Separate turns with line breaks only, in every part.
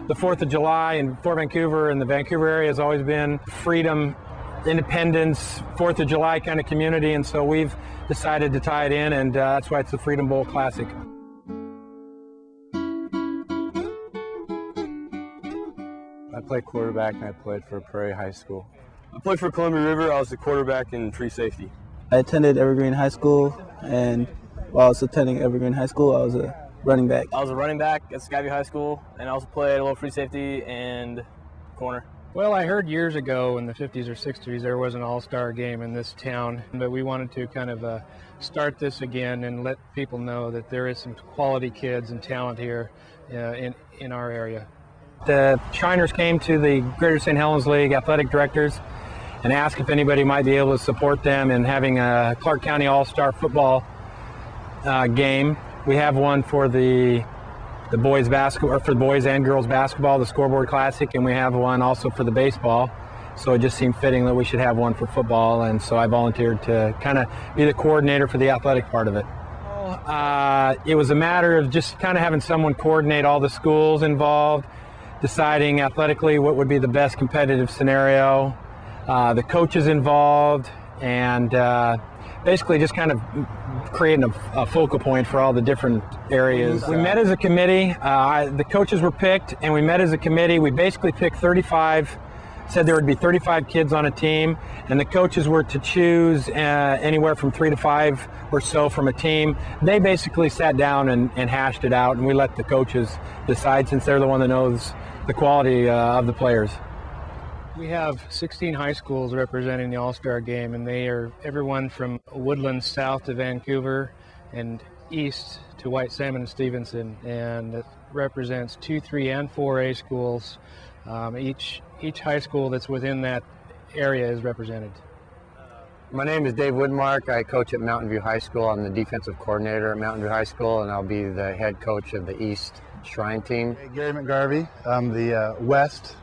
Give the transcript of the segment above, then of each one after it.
The 4th of July in Fort Vancouver and the Vancouver area has always been freedom, independence, 4th of July kind of community, and so we've decided to tie it in, and that's why it's the Freedom Bowl Classic.
I played quarterback and I played for Prairie High School.
I played for Columbia River. I was the quarterback and free safety.
I attended Evergreen High School, and while I was attending Evergreen High School, I was a running back.
I was a running back at Skyview High School, and I also played a little free safety and corner.
Well, I heard years ago in the 50s or 60s there was an all-star game in this town, but we wanted to kind of start this again and let people know that there is some quality kids and talent here in our area.
The Shriners came to the Greater St. Helens League athletic directors and asked if anybody might be able to support them in having a Clark County All-Star football game. We have one for the boys basketball, or for the boys and girls basketball, the Scoreboard Classic, and we have one also for the baseball. So it just seemed fitting that we should have one for football, and so I volunteered to kind of be the coordinator for the athletic part of it. It was a matter of just kind of having someone coordinate all the schools involved, deciding athletically what would be the best competitive scenario, the coaches involved, and basically just kind of creating a focal point for all the different areas. We met as a committee. The coaches were picked, and we met as a committee. We basically picked 35, said there would be 35 kids on a team, and the coaches were to choose anywhere from 3 to 5 or so from a team. They basically sat down and hashed it out, and we let the coaches decide, since they're the one that knows the quality of the players.
We have 16 high schools representing the All-Star Game, and they are everyone from Woodland south to Vancouver and east to White Salmon and Stevenson, and it represents 2, 3, and 4A schools. Each high school that's within that area is represented.
My name is Dave Woodmark. I coach at Mountain View High School. I'm the defensive coordinator at Mountain View High School, and I'll be the head coach of the East Shrine team.
Hey, Gary McGarvey. I'm the West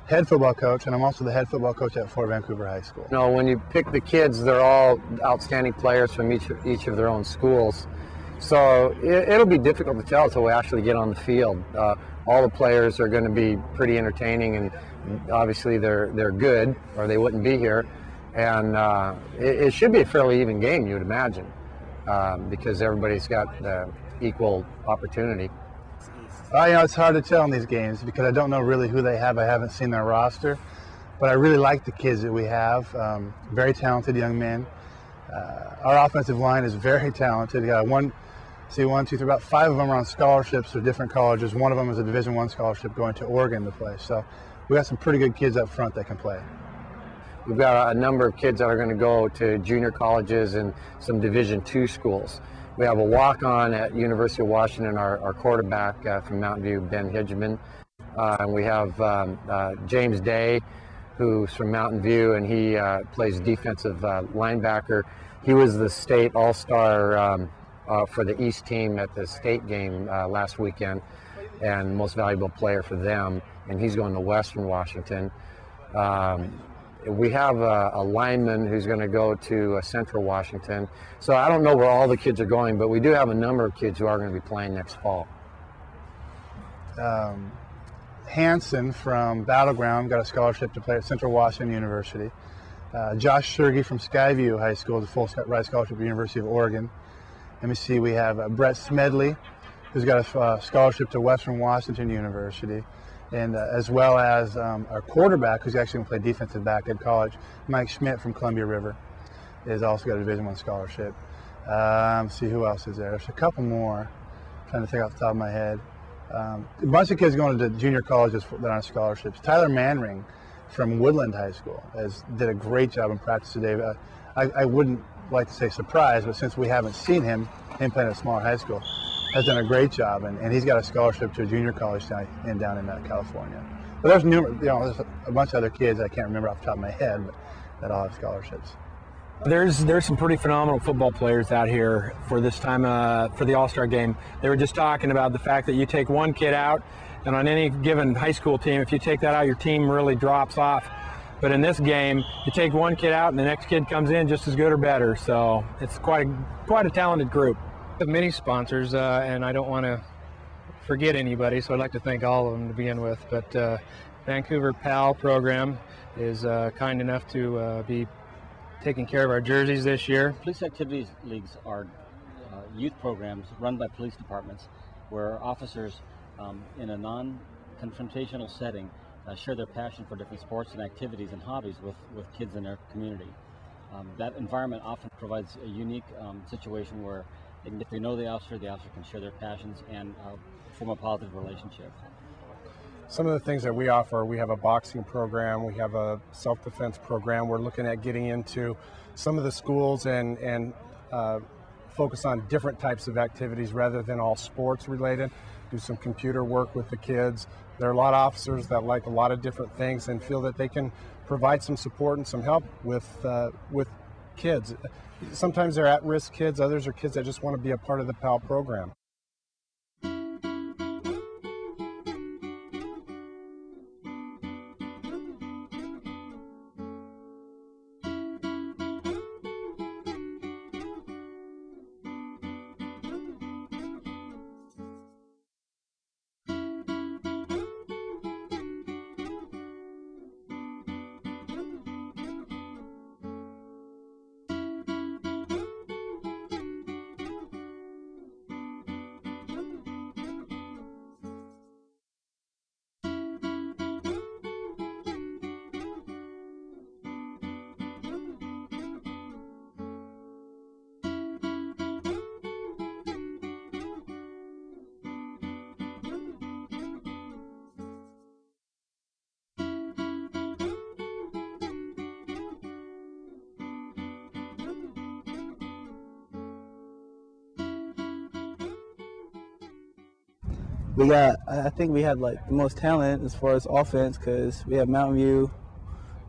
head football coach, and I'm also the head football coach at Fort Vancouver High School.
You know, when you pick the kids, they're all outstanding players from each of their own schools. So it'll be difficult to tell until we actually get on the field. All the players are going to be pretty entertaining, and obviously they're good, or they wouldn't be here. And it should be a fairly even game, you would imagine, because everybody's got equal opportunity.
You know, it's hard to tell in these games because I don't know really who they have. I haven't seen their roster, but I really like the kids that we have. Very talented young men. Our offensive line is very talented. We got about 5 of them are on scholarships to different colleges. One of them is a Division I scholarship going to Oregon to play. So we got some pretty good kids up front that can play.
We've got a number of kids that are going to go to junior colleges and some Division II schools. We have a walk-on at University of Washington, our quarterback from Mountain View, Ben Hidgeman. And we have James Day, who's from Mountain View, and he plays defensive linebacker. He was the state all-star for the East team at the state game last weekend, and most valuable player for them, and he's going to Western Washington. We have a lineman who's going to go to Central Washington. So I don't know where all the kids are going, but we do have a number of kids who are going to be playing next fall.
Hanson from Battleground got a scholarship to play at Central Washington University. Josh Sergey from Skyview High School is a full ride scholarship at the University of Oregon. Let me see, we have Brett Smedley, who's got a scholarship to Western Washington University. And as well as our quarterback, who's actually going to play defensive back at college, Mike Schmidt from Columbia River, is also got a Division I scholarship. See who else is there. There's a couple more. I'm trying to think off the top of my head. A bunch of kids going to junior colleges that are on scholarships. Tyler Manring from Woodland High School did a great job in practice today. I wouldn't like to say surprised, but since we haven't seen him playing at a smaller high school, has done a great job, and he's got a scholarship to a junior college down in California. But there's there's a bunch of other kids I can't remember off the top of my head, but that all have scholarships.
There's some pretty phenomenal football players out here for this time for the All-Star game. They were just talking about the fact that you take one kid out, and on any given high school team, if you take that out, your team really drops off. But in this game, you take one kid out, and the next kid comes in just as good or better. So it's quite a talented group.
We have many sponsors, and I don't want to forget anybody, so I'd like to thank all of them to begin with. But Vancouver PAL program is kind enough to be taking care of our jerseys this year.
Police activities leagues are youth programs run by police departments where officers in a non-confrontational setting share their passion for different sports and activities and hobbies with kids in their community. That environment often provides a unique situation where if they know the officer can share their passions and form a positive relationship.
Some of the things that we offer, we have a boxing program, we have a self-defense program. We're looking at getting into some of the schools and focus on different types of activities rather than all sports related. Do some computer work with the kids. There are a lot of officers that like a lot of different things and feel that they can provide some support and some help with kids. Sometimes they're at-risk kids, others are kids that just want to be a part of the PAL program.
I think we have like the most talent as far as offense because we have Mountain View,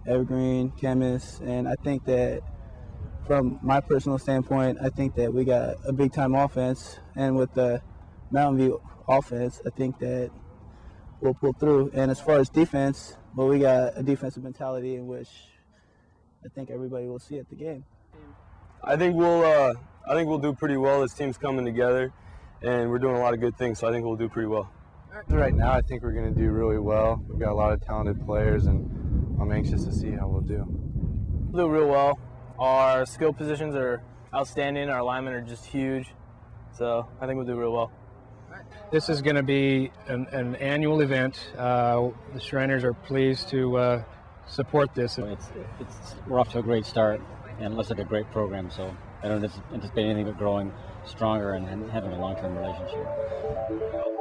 Evergreen, Camas, and I think that from my personal standpoint, I think that we got a big time offense, and with the Mountain View offense, I think that we'll pull through. And as far as defense, well, we got a defensive mentality in which I think everybody will see at the game.
I think we'll do pretty well. This team's coming together, and we're doing a lot of good things, so I think we'll do pretty well.
Right now, I think we're going to do really well. We've got a lot of talented players, and I'm anxious to see how we'll do.
We'll do real well. Our skill positions are outstanding. Our linemen are just huge, so I think we'll do real well.
This is going to be an annual event. The Shriners are pleased to support this.
We're off to a great start, and it looks like a great program, so I don't anticipate anything but growing stronger and having a long-term relationship.